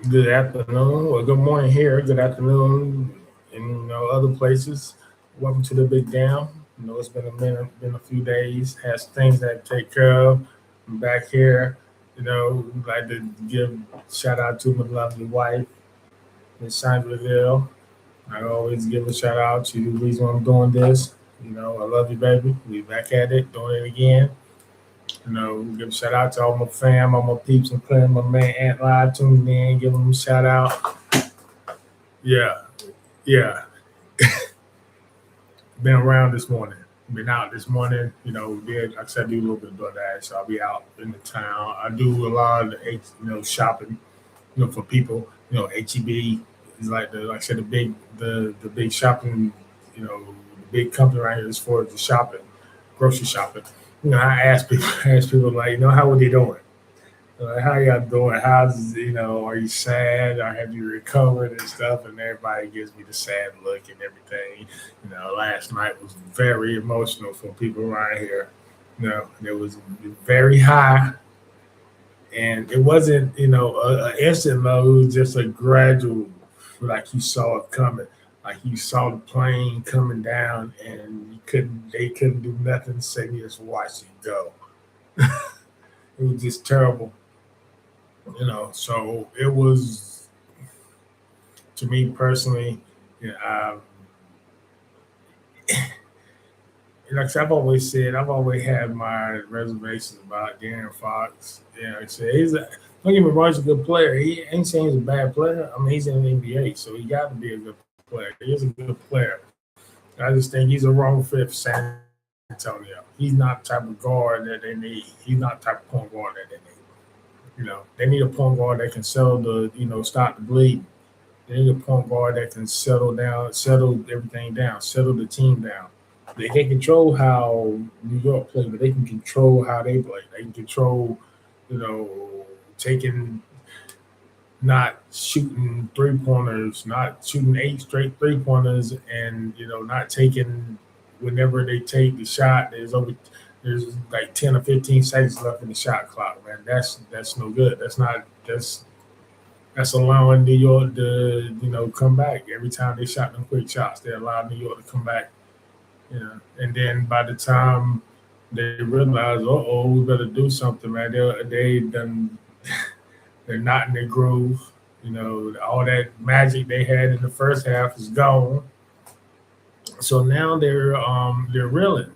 Good afternoon, or good morning here. Good afternoon in other places. Welcome to the Big Down. It's been a minute, been a few days. Has things that I take care of. I'm back here. We'd like to give shout out to my lovely wife, Miss Sandra Hill. I always give a shout out. She's the reason why I'm doing this. I love you, baby. We back at it, doing it again. Give a shout out to all my fam, all my peeps, including my man Aunt Live tuned in. Give them a shout out. Yeah, yeah. Been around this morning. Been out this morning. Did like I said, I do a little bit of DoorDash, so I'll be out in the town. I do a lot of the shopping. For people. HEB is like I said, the big shopping. The big company right here as far as the shopping, grocery shopping. I ask people, like, how are they doing? How y'all doing? Are you sad or have you recovered and stuff? And everybody gives me the sad look and everything. Last night was very emotional for people around here. It was very high, and it wasn't, a instant low. It was just a gradual, like you saw it coming. Like you saw the plane coming down, and they couldn't do nothing. Save you just watch it go. It was just terrible. So it was, to me personally, you know, um, like I said, I've always had my reservations about Darren Fox. Like I said, don't get me wrong, he's a good player. He ain't saying he's a bad player. I mean, he's in the NBA, so he got to be a good player. He is a good player. I just think he's a wrong fit for San Antonio. He's not the type of guard that they need. He's not the type of point guard that they need. They need a point guard that can settle stop the bleed. They need a point guard that can settle everything down, settle the team down. They can control how New York play, but they can control how they play. They can control, you know, taking, not shooting 3 pointers, not shooting 8 straight 3 pointers, and not taking whenever they take the shot. There's like 10 or 15 seconds left in the shot clock, man. That's no good. That's allowing New York to come back every time they shot them quick shots. They allowed New York to come back, and then by the time they realize, oh, we better do something, man. They're not in their groove. All that magic they had in the first half is gone. So now they're reeling,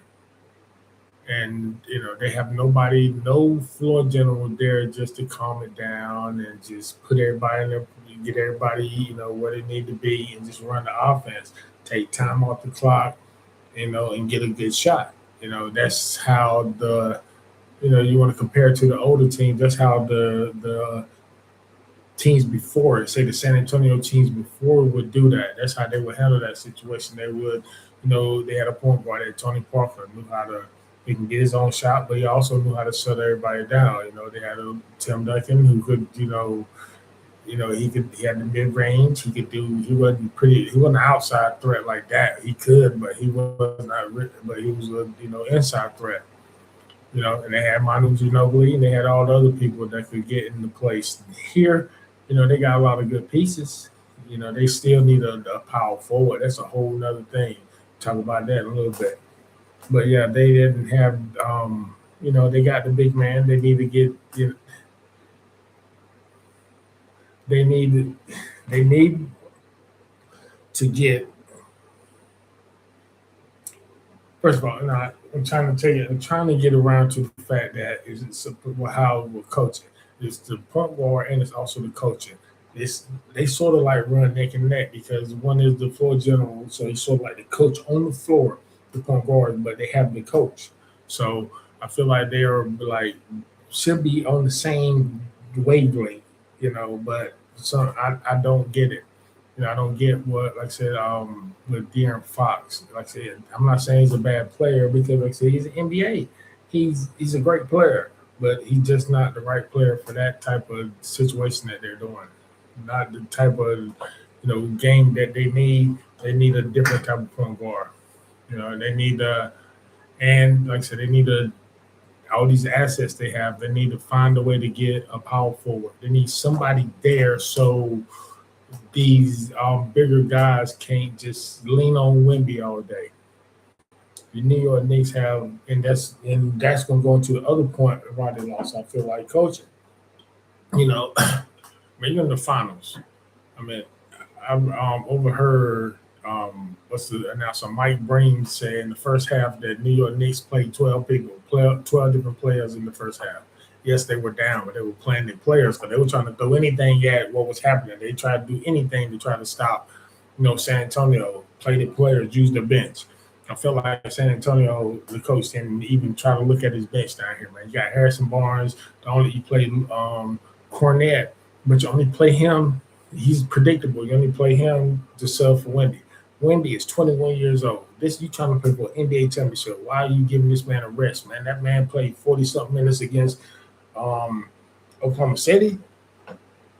and they have nobody, no floor general there just to calm it down and just put everybody in there, get everybody where they need to be, and just run the offense. Take time off the clock, and get a good shot. That's how you want to compare to the older teams. That's how the teams before, say the San Antonio teams before, would do that. That's how they would handle that situation. They would, they had a point guard that Tony Parker knew how to. He can get his own shot, but he also knew how to shut everybody down. They had a Tim Duncan who could, he had the mid range. He could do. He wasn't an outside threat like that. He could, but he was not. But he was a inside threat. And they had Manu Ginobili, and they had all the other people that could get into place. Here, they got a lot of good pieces. They still need a power forward. That's a whole nother thing. Talk about that in a little bit. But yeah, they didn't have. They got the big man. They need to get. They need. They need to get. First of all, and I'm trying to tell you, I'm trying to get around to the fact that how we're coaching. It's the point guard and it's also the coaching. They sort of like run neck and neck because one is the floor general, so he's sort of like the coach on the floor, the point guard, but they have the coach. So I feel like they are like should be on the same wavelength, But I don't get it. I don't get what, like I said, with De'Aaron Fox. Like I said, I'm not saying he's a bad player because, like I said, he's an NBA. He's a great player, but he's just not the right player for that type of situation that they're doing. Not the type of game that they need. They need a different type of point guard. They need and like I said, they need a. all these assets they have, they need to find a way to get a power forward. They need somebody there so these bigger guys can't just lean on Wimby all day. The New York Knicks have, and that's going to go into the other point about the loss. I feel like coaching. You know, maybe in the finals. I mean, I've overheard what's the announcer Mike Breen say in the first half that New York Knicks played 12 different players in the first half. Yes, they were down, but they were playing their players because they were trying to throw anything at what was happening. They tried to do anything to try to stop, San Antonio, play the players, use the bench. I feel like San Antonio, the coach, didn't even try to look at his bench down here, man. You got Harrison Barnes, you play Cornette, but you only play him. He's predictable. You only play him to sub for Wendy. Wendy is 21 years old. You trying to play for an NBA championship. Why are you giving this man a rest, man? That man played 40-something minutes against Oklahoma City.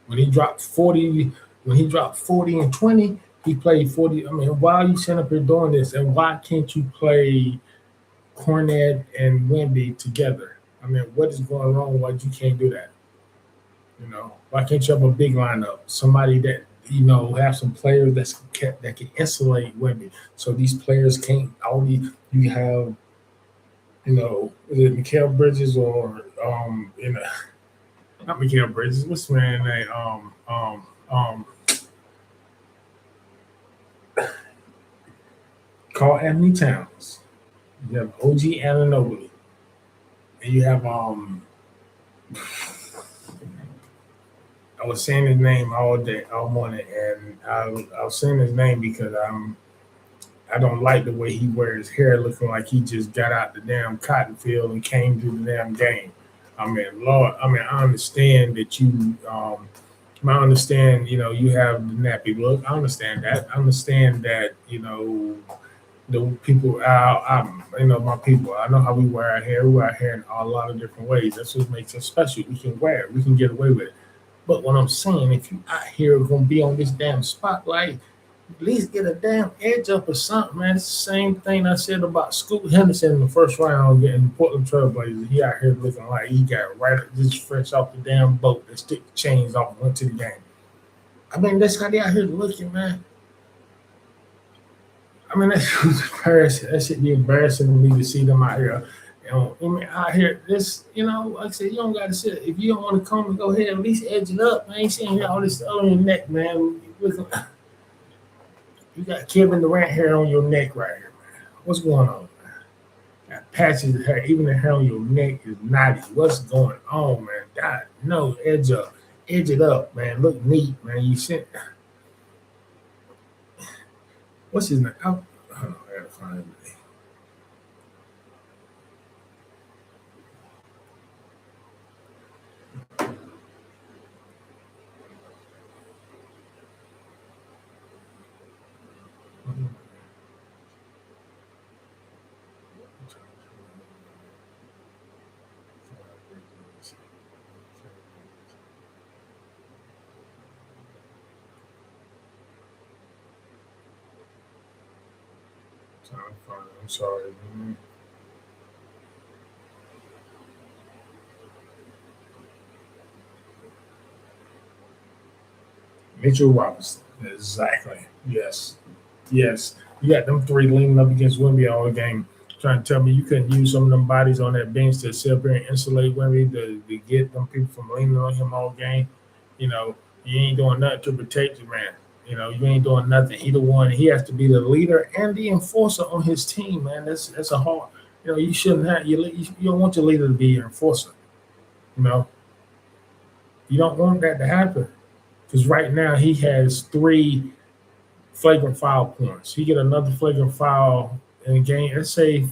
When he dropped 40 and 20, he played 40. I mean, why are you sitting up here doing this? And why can't you play Cornette and Wendy together? I mean, what is going wrong? Why you can't do that? Why can't you have a big lineup? Somebody that have some players that can insulate Wemby. So these players can't. You have, is it Mikal Bridges or not Mikal Bridges? What's the man's name? Karl Anthony Towns. You have OG Anunoby, and you have I was saying his name all day, all morning, and I was saying his name because I don't like the way he wears his hair, looking like he just got out the damn cotton field and came to the damn game. I mean, Lord, I understand that you, I understand, you have the nappy look. I understand that. I understand that, the people, my people, I know how we wear our hair. We wear our hair in a lot of different ways. That's what makes us special. We can wear it. We can get away with it. But what I'm saying, if you out here going to be on this damn spotlight, at least get a damn edge up or something, man. It's the same thing I said about Scoot Henderson in the first round getting Portland Trailblazers. He out here looking like he got just fresh off the damn boat that stick the chains off and went to the game. I mean, that's how they out here looking, man. I mean, that's embarrassing. That should be embarrassing to me to see them out here. Out here, this, like I said, you don't got to sit. If you don't want to come and go ahead, at least edge it up. I ain't seeing all this stuff on your neck, man. You got Kevin Durant hair on your neck right here, man. What's going on, man? Got patches of hair. Even the hair on your neck is knotty. What's going on, man? God, no, edge up. Edge it up, man. Look neat, man. You sent. What's his name? I gotta find him. I'm sorry. Mitchell Robinson. Exactly. Yes. Yes. You got them three leaning up against Wemby all the game, trying to tell me you couldn't use some of them bodies on that bench to sit up here and insulate Wemby to get them people from leaning on him all game. You ain't doing nothing to protect the man. You ain't doing nothing. He has to be the leader and the enforcer on his team, man. That's a hard. You shouldn't have. You don't want your leader to be your enforcer. You don't want that to happen because right now he has 3 flagrant foul points. He get another flagrant foul in a game. Let's say in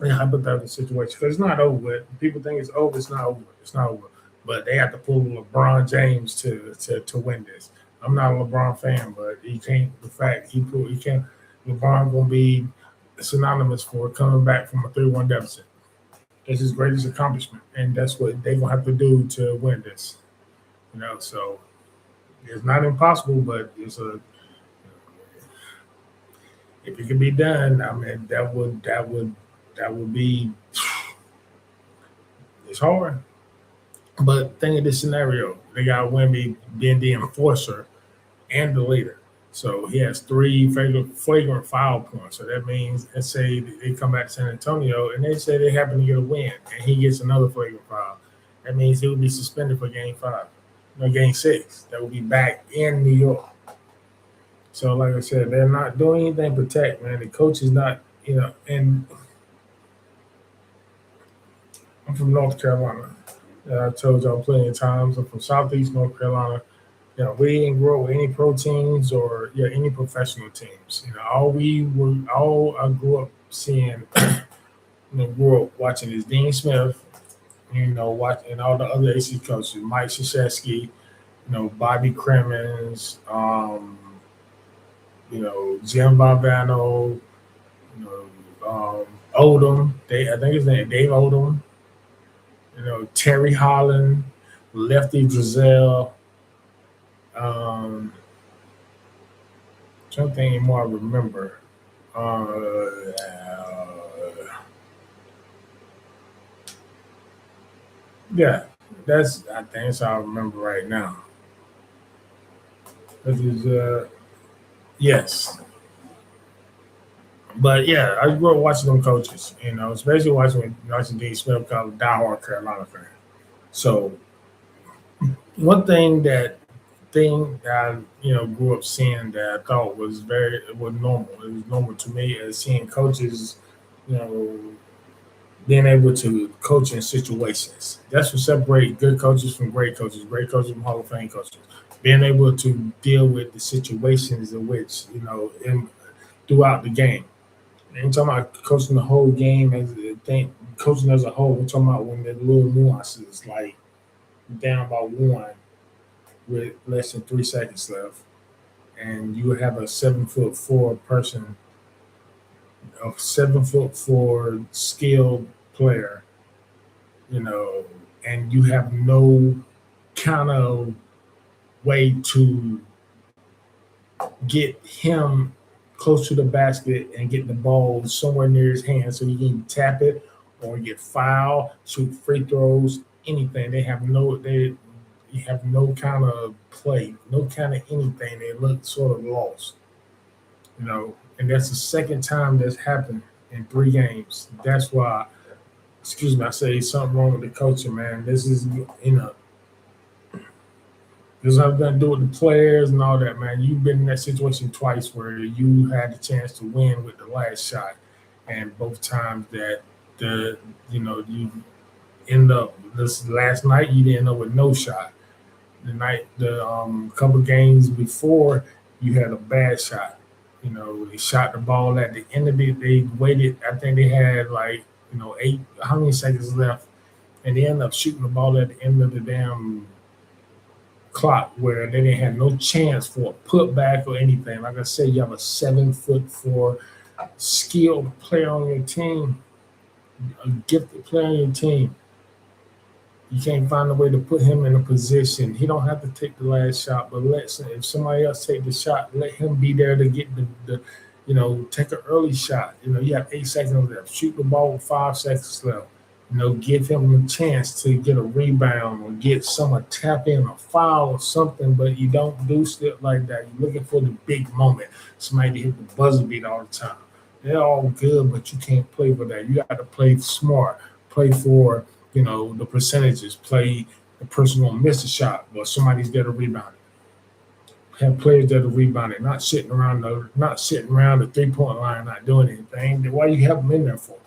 a hypothetical situation because it's not over with. People think it's over. It's not over. It's not over. But they have to pull LeBron James to win this. I'm not a LeBron fan, but he can't. The fact he can't. LeBron gonna be synonymous for coming back from a 3-1 deficit. That's his greatest accomplishment, and that's what they're gonna have to do to win this. So it's not impossible, but if it can be done, I mean that would be It's hard. But think of this scenario: they got Wemby being the enforcer and the leader. So he has three flagrant foul points. So that means, let's say they come back to San Antonio and they say they happen to get a win, and he gets another flagrant foul. That means he will be suspended for Game 5, no, Game 6. That will be back in New York. So, like I said, they're not doing anything to protect, man. The coach is not, and I'm from North Carolina. I told y'all plenty of times. I'm from Southeast North Carolina. We didn't grow up with any pro teams or any professional teams. All I grew up seeing, grew up watching is Dean Smith, watching all the other AC coaches, Mike Krzyzewski, Bobby Cremins, Jim Valvano, Odom. I think his name Dave Odom. Terry Holland, Lefty Drizel. Something anymore I remember. Yeah, I think that's all I remember right now. This is yes. But yeah, I grew up watching them coaches, especially watching Dean Smith, because I'm a diehard Carolina fan. So one thing that I grew up seeing that I thought was normal. It was normal to me as seeing coaches, being able to coach in situations. That's what separates good coaches from great coaches from Hall of Fame coaches. Being able to deal with the situations in which throughout the game. And talking about coaching the whole game coaching as a whole. We're talking about when the little nuances, like down by one with less than 3 seconds left, and you have a 7'4" person, a 7'4" skilled player, and you have no kind of way to get him close to the basket and get the ball somewhere near his hand so he can tap it or get fouled, shoot free throws, anything. They have no kind of play, no kind of anything. They look sort of lost, and that's the second time that's happened in 3 games. That's why, I say something wrong with the coaching, man. This is, this has nothing to do with the players and all that, man. You've been in that situation twice where you had the chance to win with the last shot, and both times that you end up this last night you didn't end up with no shot. The couple games before you had a bad shot. They shot the ball at the end of it. They waited. I think they had how many seconds left, and they ended up shooting the ball at the end of the damn clock where they didn't have no chance for a putback or anything. Like I said, you have a 7'4" skilled player on your team, a gifted player on your team. You can't find a way to put him in a position. He don't have to take the last shot, but if somebody else take the shot, let him be there to get the take an early shot. You have 8 seconds left. Shoot the ball with 5 seconds left. Give him a chance to get a rebound or get someone tap in a foul or something, but you don't do stuff like that. You're looking for the big moment. Somebody to hit the buzzer beat all the time. They're all good, but you can't play for that. You got to play smart. Play for the percentages. Play the person won't miss a shot, but somebody's there to rebound it. Have players that are rebounding, not sitting around the 3-point line, not doing anything. Then why you have them in there for?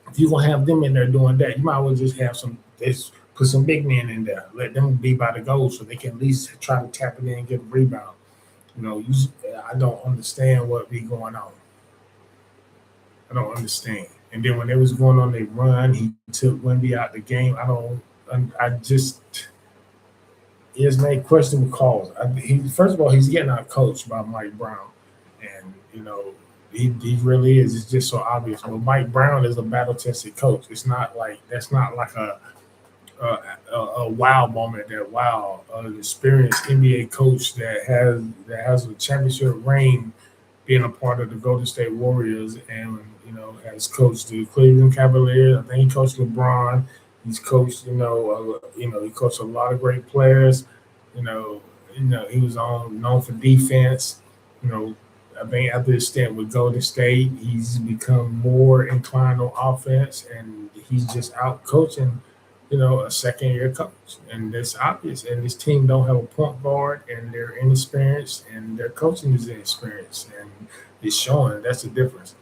If you're gonna have them in there doing that, you might as well just put some big men in there. Let them be by the goal so they can at least try to tap it in and get a rebound. I don't understand what be going on. I don't understand. And then when they was going on their run, he took Wemby out the game. It's made questionable calls. First of all, he's getting out coached by Mike Brown, and he really is. It's just so obvious. But Mike Brown is a battle-tested coach. It's not like that's not like a wow moment. An experienced NBA coach that has a championship reign, being a part of the Golden State Warriors, and has coached the Cleveland Cavaliers. I think he coached LeBron. He's coached, he coached a lot of great players. You know, he was on known for defense. You know, I think after his stint with Golden State, he's become more inclined on offense, and he's just out coaching, a second year coach, and it's obvious. And this team don't have a point guard, and they're inexperienced, and their coaching is inexperienced, and it's showing. That's the difference.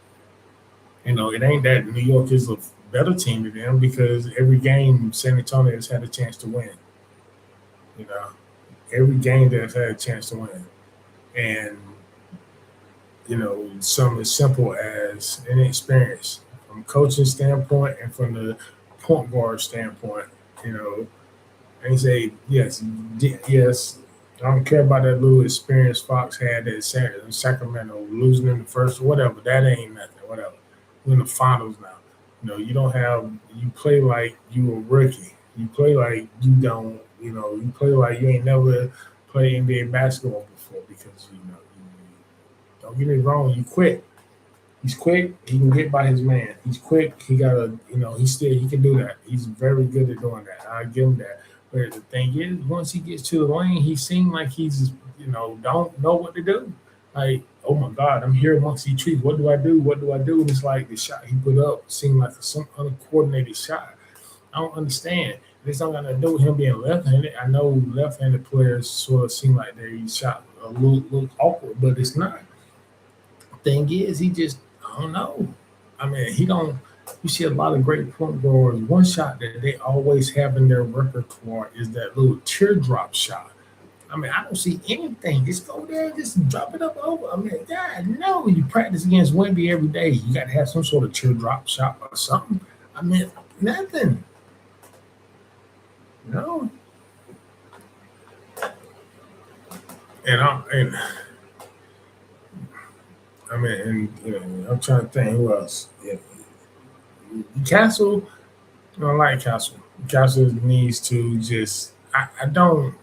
It ain't that New York is a better team than them because every game San Antonio has had a chance to win. You know, every game they've had a chance to win, and something as simple as inexperience from coaching standpoint and from the point guard standpoint. You know, and you say yes, yes. I don't care about that little experience Fox had at Sacramento, losing in the first, whatever. That ain't nothing. Whatever. We're in the finals now. You don't have. You play like you a rookie. You play like you don't. You play like you ain't never played NBA basketball before because don't get me wrong. You quit. He's quick. He can get by his man. He's quick. He got a, he can do that. He's very good at doing that. I give him that. But the thing is, once he gets to the lane, he seems like he's, don't know what to do. Like, oh my God, I'm here amongst these trees. What do I do? What do I do? And it's like the shot he put up seemed like some uncoordinated shot. I don't understand. This don't got to do with him being left-handed. I know left-handed players sort of seem like they shot a little awkward, but it's not. Thing is, he just, I don't know. I mean, he don't. You see a lot of great point guards. One shot that they always have in their repertoire is that little teardrop shot. I mean, I don't see anything. Just go there, just drop it up over. I mean, God, no. You practice against Wemby every day. You got to have some sort of teardrop shot or something. I mean, nothing. No. And I mean, I'm trying to think who else. Yeah. Castle, I don't like Castle. Castle needs to just. I don't.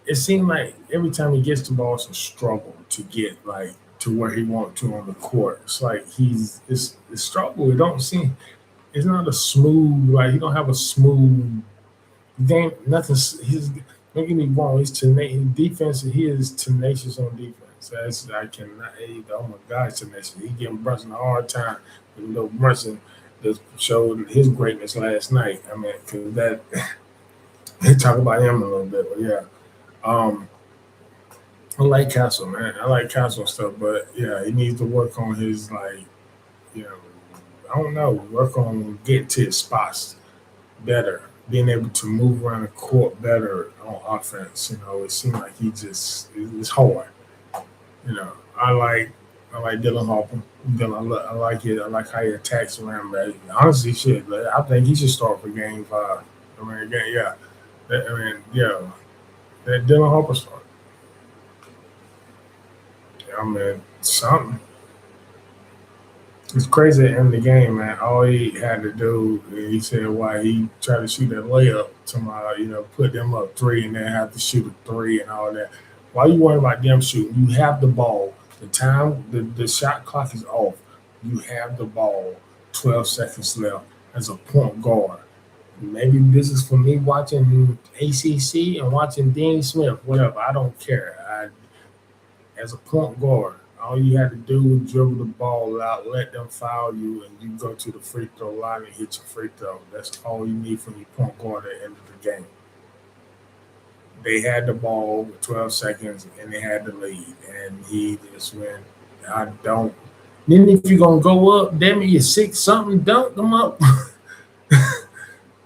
It seems like every time he gets the ball, it's a struggle to get like to where he wants to on the court. It's like it's a struggle. It don't seem. It's not a smooth. Like he don't have a smooth game. Nothing. Don't get me wrong. He's tenacious. Defense. He is tenacious on defense. That's I cannot. Oh my God, he's tenacious. He giving Brunson a hard time. Brunson just showed his greatness last night. I mean, because that they talk about him a little bit, but yeah. I like Castle, man. I like Castle stuff, but yeah, he needs to work on his you know, I don't know, work on getting to his spots better, being able to move around the court better on offense. It seems like it's hard. I like Dylan Harper. I like it. I like how he attacks around, man. Honestly, shit, but I think he should start for game 5. I mean, again, yeah. Yeah. That Dylan Harper start. I mean, something. It's crazy at the end of the game, man. All he had to do, he said, why he tried to shoot that layup tomorrow, put them up 3 and then have to shoot a 3 and all that. Why you worrying about them shooting? You have the ball. The shot clock is off. You have the ball. 12 seconds left as a point guard. Maybe this is for me watching ACC and watching Dean Smith, whatever. I don't care. As a point guard, all you had to do was dribble the ball out, let them foul you, and you go to the free throw line and hit your free throw. That's all you need from your point guard at the end of the game. They had the ball with 12 seconds, and they had the lead, and he just went, I don't. Then if you're going to go up, damn it, you're 6-something, dunk them up.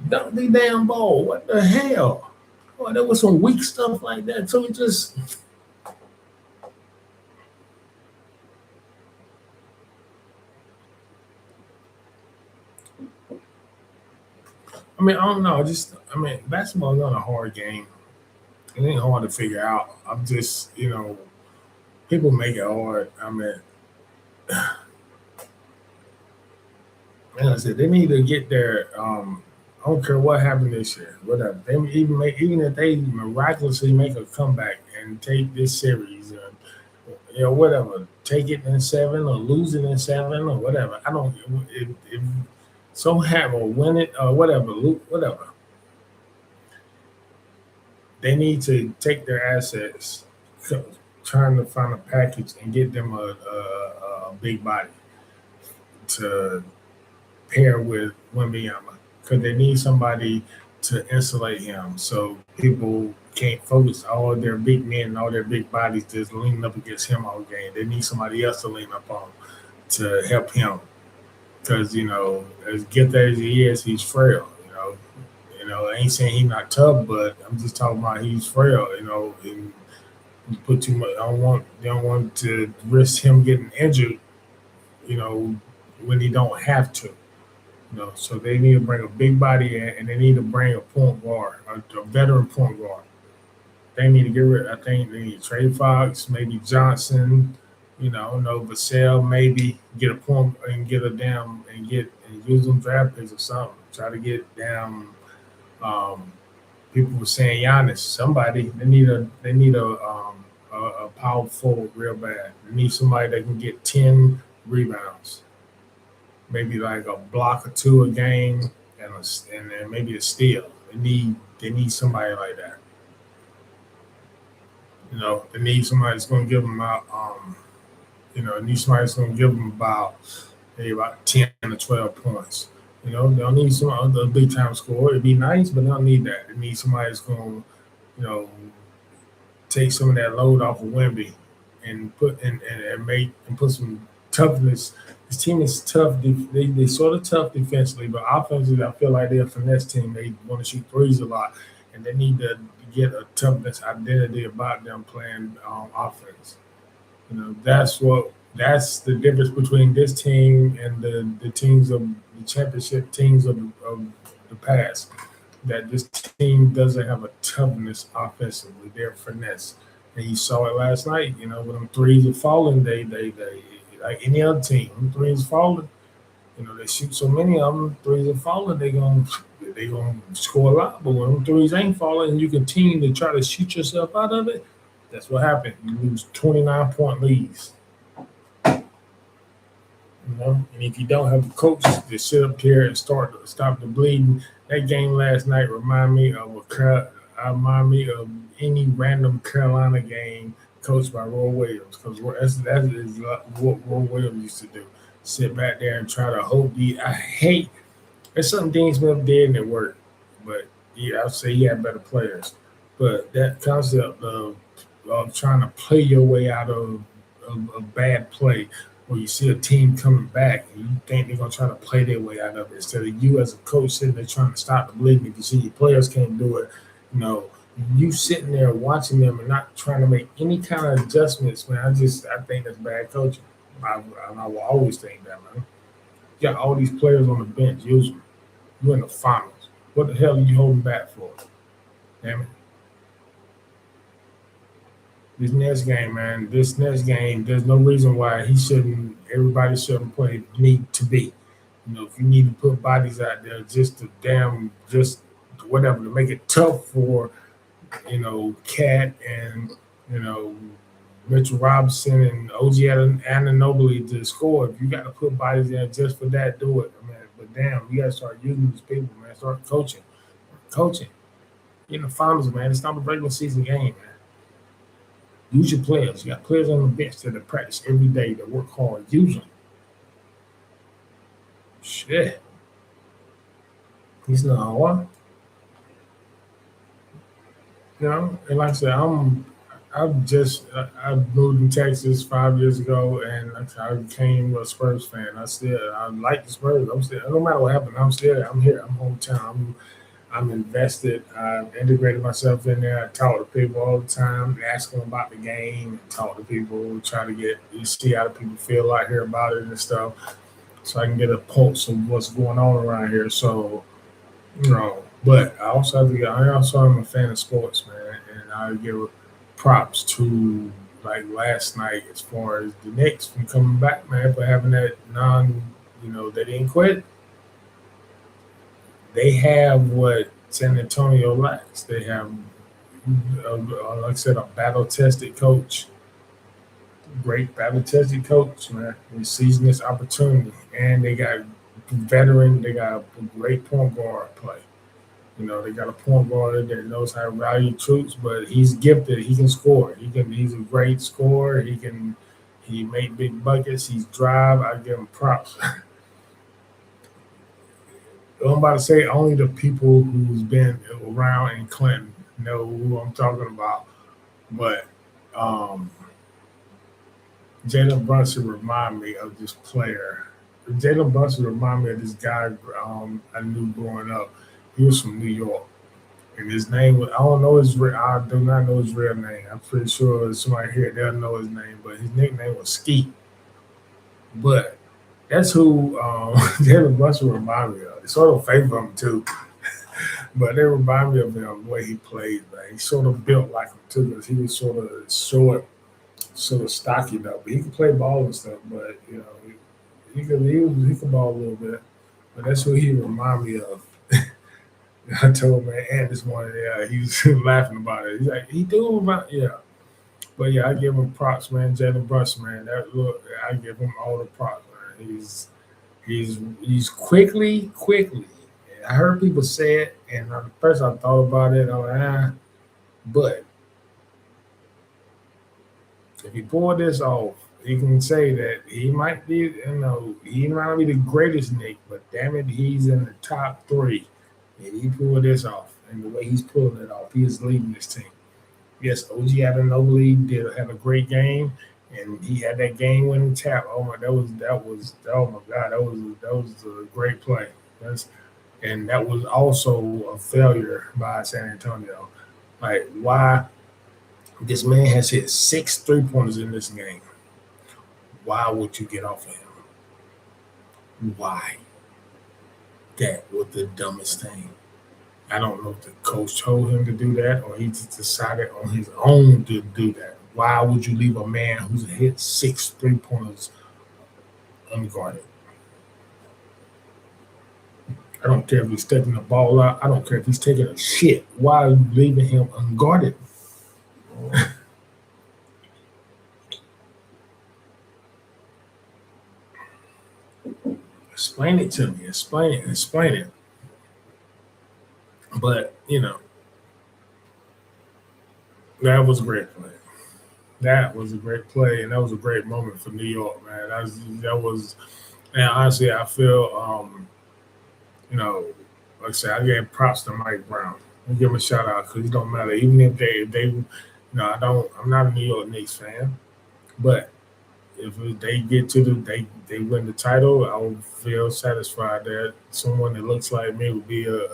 Dunk the damn ball. What the hell? Boy, there was some weak stuff like that, too. It just... I mean, I don't know. Basketball is not a hard game. It ain't hard to figure out. I'm just, people make it hard. I mean, like I said, they need to get their. I don't care what happened this year, whatever. They even if they miraculously make a comeback and take this series, whatever, take it in 7 or lose it in 7 or whatever. I don't. If so have or win it or whatever, whatever. They need to take their assets, trying to find a package and get them a big body to pair with Wembanyama because they need somebody to insulate him so people can't focus all their big men and all their big bodies just leaning up against him all game. They need somebody else to lean up on to help him because as gifted as he is, he's frail. I ain't saying he's not tough, but I'm just talking about he's frail. And you put too much. They don't want to risk him getting injured. You know, when he don't have to. So they need to bring a big body in, and they need to bring a point guard, a veteran point guard. They need to get rid. I think they need to trade Fox, maybe Johnson. No Vassell, maybe get a point and get a damn and use them draft picks or something. Try to get damn. People were saying Giannis. Somebody they need a power forward real bad. They need somebody that can get 10 rebounds, maybe like a block or two a game, and then maybe a steal. They need somebody like that. They need somebody that's going to give them out. They need somebody that's going to give them maybe about 10 or 12 points. They'll need some other big time score. It'd be nice, but they don't need that. They need somebody that's going to, take some of that load off of Wemby and put some toughness. This team is tough. They sort of tough defensively, but offensively, I feel like they're a finesse team. They want to shoot threes a lot, and they need to get a toughness identity about them playing offense. That's the difference between this team and the teams of the championship teams of the past. That this team doesn't have a toughness offensively. They're finesse. And you saw it last night, when them threes are falling, they like any other team, when threes falling, they shoot so many of them, threes are falling, they gonna score a lot. But when them threes ain't falling and you continue to try to shoot yourself out of it, that's what happened. You lose 29-point leads. And if you don't have a coach to sit up here and stop the bleeding, that game last night remind me of any random Carolina game coached by Roy Williams, because that is what Roy Williams used to do. Sit back there and try to hope. There's something Dean Smith did and it worked, but yeah, I'd say he had better players. But that concept of trying to play your way out of a bad play, where you see a team coming back and you think they're going to try to play their way out of it, instead of you as a coach sitting there trying to stop the bleeding. If you see your players can't do it, you sitting there watching them and not trying to make any kind of adjustments, man. I think that's bad coaching. I will always think that, man. You got all these players on the bench, usually. You're in the finals. What the hell are you holding back for? Damn it. This next game, there's no reason why everybody shouldn't play need to be. If you need to put bodies out there just whatever, to make it tough for, Cat and, Mitchell Robinson and OG Anunoby to score. If you got to put bodies there just for that, do it, man. But damn, you got to start using these people, man. Start coaching. Get in the finals, man. It's not a regular season game, man. Use your players. You got players on the bench that practice every day, that work hard. Use them. Shit. He's not hard. And like I said, I moved in Texas 5 years ago, and I became a Spurs fan. I like the Spurs. No matter what happened, I'm here. I'm hometown. I'm invested. I've integrated myself in there. I talk to people all the time, ask them about the game, talk to people, try to see how people feel out here about it and stuff, so I can get a pulse of what's going on around here. So, but I also am a fan of sports, man, and I give props to, like, last night, as far as the Knicks from coming back, man, for having that they didn't quit. They have what San Antonio lacks. They have, like I said, a battle-tested coach. Great battle-tested coach, man. He's seizing this opportunity. And they got veteran. They got a great point guard play. They got a point guard that knows how to value troops, but he's gifted. He can score. He's a great scorer. He make big buckets. He's drive. I give him props. I'm about to say only the people who's been around in Clinton know who I'm talking about. But um, Jalen Brunson remind me of this player. Jalen Brunson remind me of this guy I knew growing up. He was from New York, and his name was I don't know his real. I do not know his real name. I'm pretty sure somebody here they'll know his name, but his nickname was Skeet. But that's who Jalen Brunson remind me of. They sort of favor him too, but they remind me of him the way he played. Man, he sort of built like him too, because he was sort of short, sort of stocky though. But he could play ball and stuff. But he could ball a little bit. But that's who he remind me of. I told my aunt this morning, yeah, he was laughing about it. He's like, he do about yeah. But yeah, I give him props, man. Jalen Brunson, man. That look, I give him all the props, man. He's quickly. I heard people say it, and at first I thought about it. I'm like, but if he pulled this off, you can say that he might be, he might not be the greatest Nick, but damn it, he's in the top three. And he pulled this off, and the way he's pulling it off, he is leading this team. Yes, OG Adenobly did had a great game, and he had that game-winning tap. Oh my, that was oh my God, that was a great play. And that was also a failure by San Antonio. Like why this man has hit 6 3-pointers in this game. Why would you get off of him? Why? That was the dumbest thing. I don't know if the coach told him to do that or he just decided on his own to do that. Why would you leave a man who's hit 6 3-pointers unguarded? I don't care if he's taking the ball out. I don't care if he's taking a shit. Why are you leaving him unguarded? Explain it to me. Explain it. But, that was a great play. That was a great play, and that was a great moment for New York, man. That was and honestly, I feel, like I said, I gave props to Mike Brown. I give him a shout out because it don't matter. Even I'm not a New York Knicks fan, but if they get to they win the title, I will feel satisfied that someone that looks like me would be a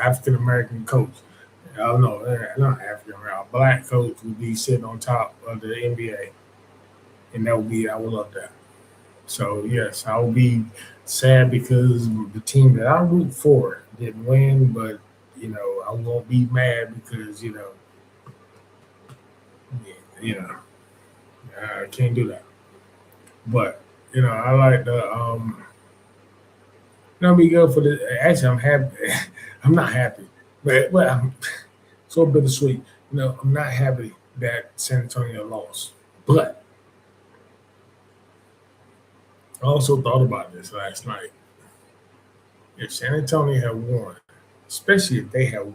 African American coach. I don't know, not African American, a black coach would be sitting on top of the NBA, and I would love that. So yes, I will be sad because the team that I root for didn't win, but I won't be mad because yeah, I can't do that. But I like the be good for the. Actually, I'm happy. I'm not happy, but I'm so bittersweet. I'm not happy that San Antonio lost, but I also thought about this last night. If San Antonio had won, especially if they had,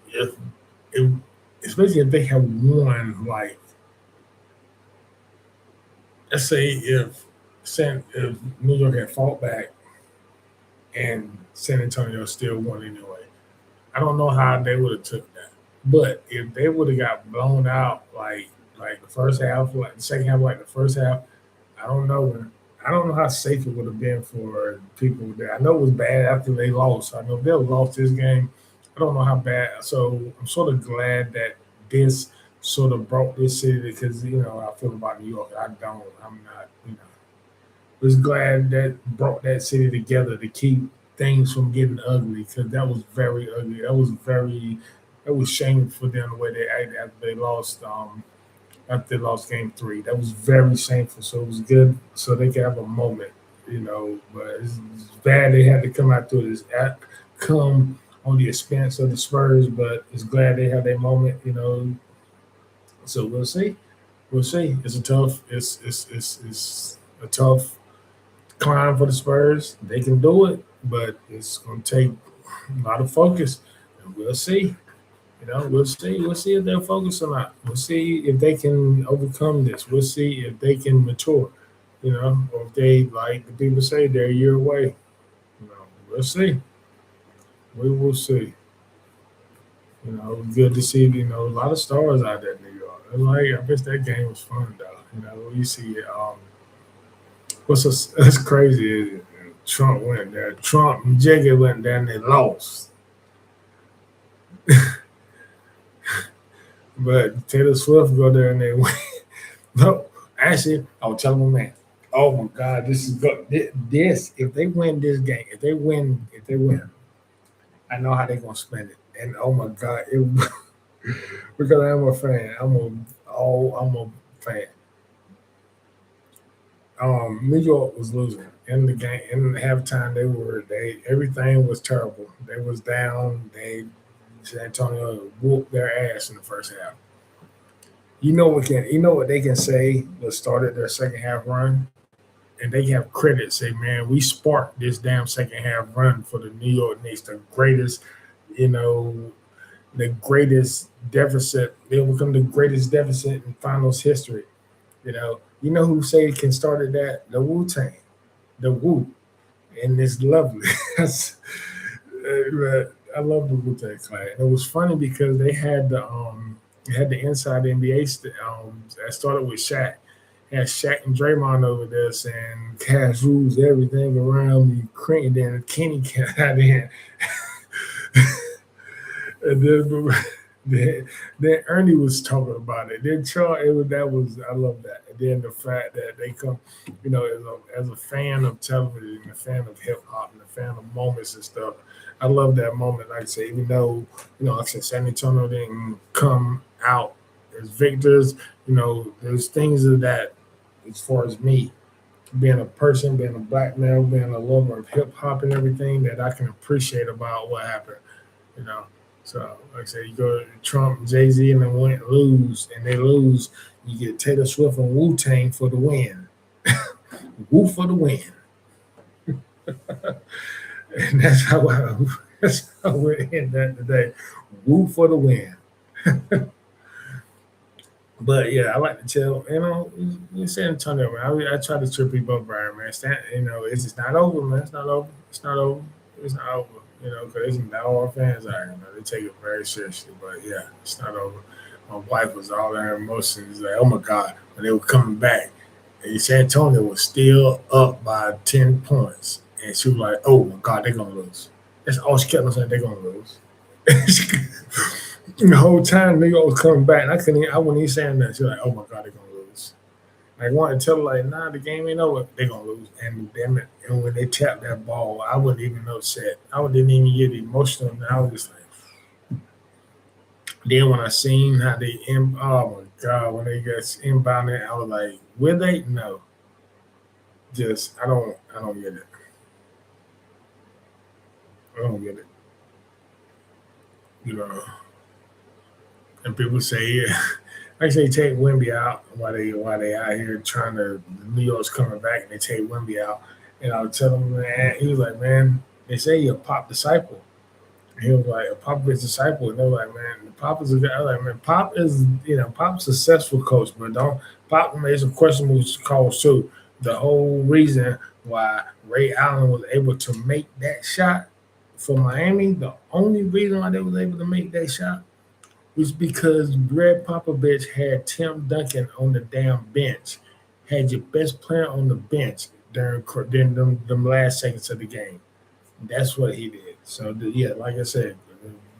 if, if especially if they had won, like let's say if New York had fought back and San Antonio still won anyway, I don't know how they would have took that. But if they would have got blown out like the first half, like the second half, like the first half, I don't know. I don't know how safe it would have been for people there. I know it was bad after they lost. I know if they lost this game. I don't know how bad. So I'm sort of glad that this sort of brought this city because I feel about New York. I don't. I'm not. Was glad that brought that city together to keep things from getting ugly because that was very ugly. That was shameful for them the way they acted after they lost game three. That was very shameful. So it was good so they could have a moment, but it's bad they had to come out through this come on the expense of the Spurs, but it's glad they had their moment. So we'll see. We'll see. It's a tough climb for the Spurs. They can do it, but it's going to take a lot of focus, and we'll see. We'll see. We'll see if they'll focus or not. We'll see if they can overcome this. We'll see if they can mature. Or if they, like the people say, they're a year away. We'll see. We will see. Good to see. A lot of stars out there in New York. And I bet that game was fun though. You see, that's crazy is Trump went there. Trump and Jiggy went there and they lost. But Taylor Swift go there and they win. No, actually, I was telling my man, oh my God, this is good. This, if they win this game, if they win, I know how they're gonna spend it. And oh my God, because I'm a fan. I'm a fan. New York was losing in the game. In halftime, they everything was terrible. They was down. San Antonio whooped their ass in the first half. You know what they can say that started their second half run, and they have credit. Say, man, we sparked this damn second half run for the New York Knicks, the greatest, you know, the greatest deficit. They will become the greatest deficit in finals history. Who say can started that? The Wu Tang, the Wu, and it's lovely. I love the Wu Tang Clan. And it was funny because they had the inside NBA that started with Shaq. Had Shaq and Draymond over there saying cash rules everything around me. And then Kenny got in. And then Ernie was talking about it. Then Charles, I love that. And then the fact that they come, as a fan of television, a fan of hip hop, and a fan of moments and stuff. I love that moment. Like I say, even though like I said, San Antonio didn't come out as victors, there's things of that as far as me being a person, being a black male, being a lover of hip hop and everything that I can appreciate about what happened. You know. So, like I said, you go to Trump, Jay Z, and then lose, and they lose. You get Taylor Swift and Wu Tang for the win. Wu for the win, and that's how we're in that today. Wu for the win. But yeah, I like to tell in San Antonio, man. I try to trip people up, Brian, man. It's just not over, man. It's not over. It's not over. It's not over. Because there's all our fans are. They take it very seriously. But yeah, it's not over. My wife was all in her emotions, like, oh my God, when they were coming back, and San Antonio was still up by 10 points, and she was like, oh my God, they're gonna lose. That's all she kept on saying. They're gonna lose. The whole time New York was coming back, and I wasn't even saying that. She was like, "Oh my God, they're gonna lose." I wanted to tell her like, "Nah, the game ain't over. They're gonna lose." And damn it, and when they tapped that ball, I wasn't even upset. I didn't even get emotional. And I was just like, then when I seen how oh my God, when they got inbounded, I was like, "Will they? No." Just I don't get it. I don't get it. You know. And people say, yeah, like say take Wimby out while they out here trying to New York's coming back and they take Wimby out. And I would tell him, man, he was like, man, they say you're a Pop disciple. And he was like, a Pop is disciple. And they were like, man, Pop is a guy. I was like, man, Pop is, Pop's a successful coach, but don't Pop made some questionable calls too. The whole reason why Ray Allen was able to make that shot for Miami, the only reason why they was able to make that shot was because Greg Popovich had Tim Duncan on the damn bench, had your best player on the bench during them last seconds of the game. That's what he did. So, yeah, like I said,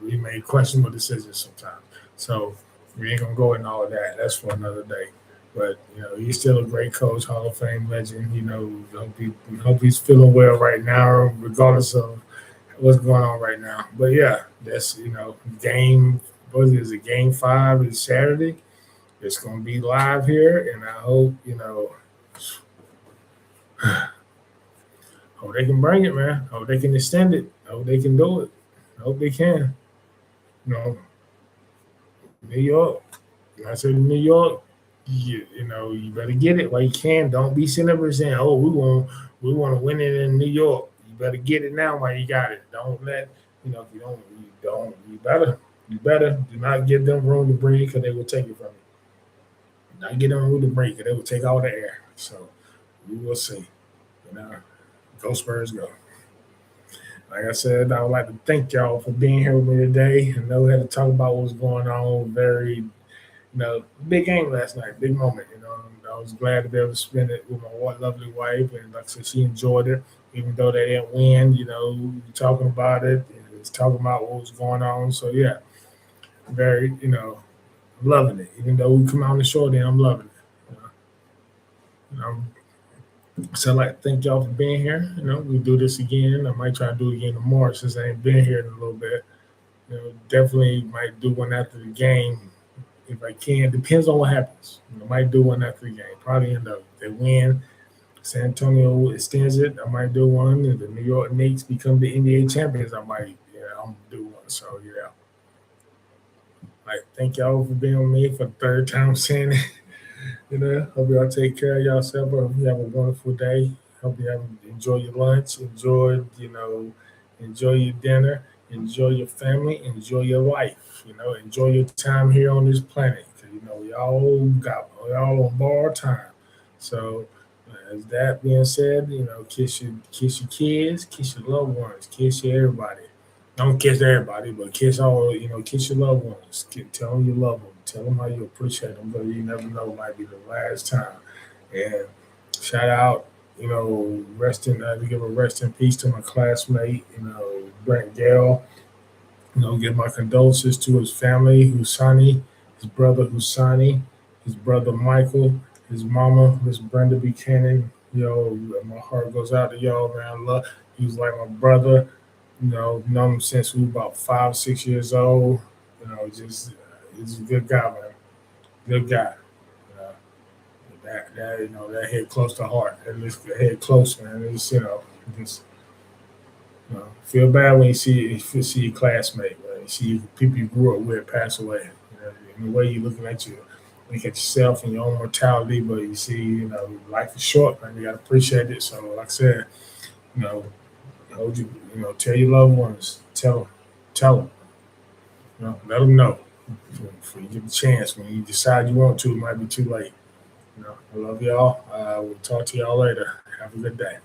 we made questionable decisions sometimes. So, we ain't going to go into all of that. That's for another day. But, he's still a great coach, Hall of Fame legend. Hope he's feeling well right now, regardless of what's going on right now. But, yeah, that's, game – what is it, game 5 is Saturday. It's going to be live here, and I hope, hope they can bring it, man. Hope they can extend it. Hope they can do it. Hope they can. You know, New York. When I say New York, you better get it while you can. Don't be sitting up and saying, "Oh, we want to win it in New York." You better get it now while you got it. Don't let if you better do not give them room to breathe because they will take it from you. Not get them room to breathe because they will take all the air. So we will see. You know, go Spurs, go. Like I said, I would like to thank y'all for being here with me today. I know we had to talk about what's going on. Very big game last night, big moment. I was glad to be able to spend it with my lovely wife, and like I said, she enjoyed it, even though they didn't win. Talking about it, and was talking about what was going on. So yeah, very, loving it. Even though we come out on the short end, I'm loving it. You know, so I'd like to thank y'all for being here. We do this again. I might try to do it again tomorrow since I ain't been here in a little bit. Definitely might do one after the game if I can. Depends on what happens. Might do one after the game. Probably end up if they win. San Antonio extends it. I might do one. If the New York Knicks become the NBA champions, I might I'm gonna do one. So yeah. Like thank y'all for being with me for the third time saying it. Hope y'all take care of yourself. Hope you have a wonderful day. Hope you enjoy your lunch. Enjoy your dinner. Enjoy your family. Enjoy your life. Enjoy your time here on this planet. 'Cause, we all on borrowed time. So, as that being said, kiss your kids, kiss your loved ones, kiss your everybody. Don't kiss everybody, but kiss your loved ones. Tell them you love them. Tell them how you appreciate them, but you never know, it might be the last time. And shout out, to give a rest in peace to my classmate, Brent Gale. Give my condolences to his family, Husani, his brother Husani, his brother Michael, his mama, Miss Brenda Buchanan. My heart goes out to y'all, man. He was like my brother. Known him since we were about 5, 6 years old. Just he's a good guy, man. Good guy. Uh, that hit close to heart. That hit close, man. Just feel bad when you see your classmate, man. You see people you grew up with pass away. In the way you're looking at look at yourself and your own mortality, but you see, life is short, man. You gotta appreciate it. So, like I said, you know, hold you, tell your loved ones, tell them, let them know. Before you get the chance, when you decide you want to, it might be too late. I love y'all. We'll talk to y'all later. Have a good day.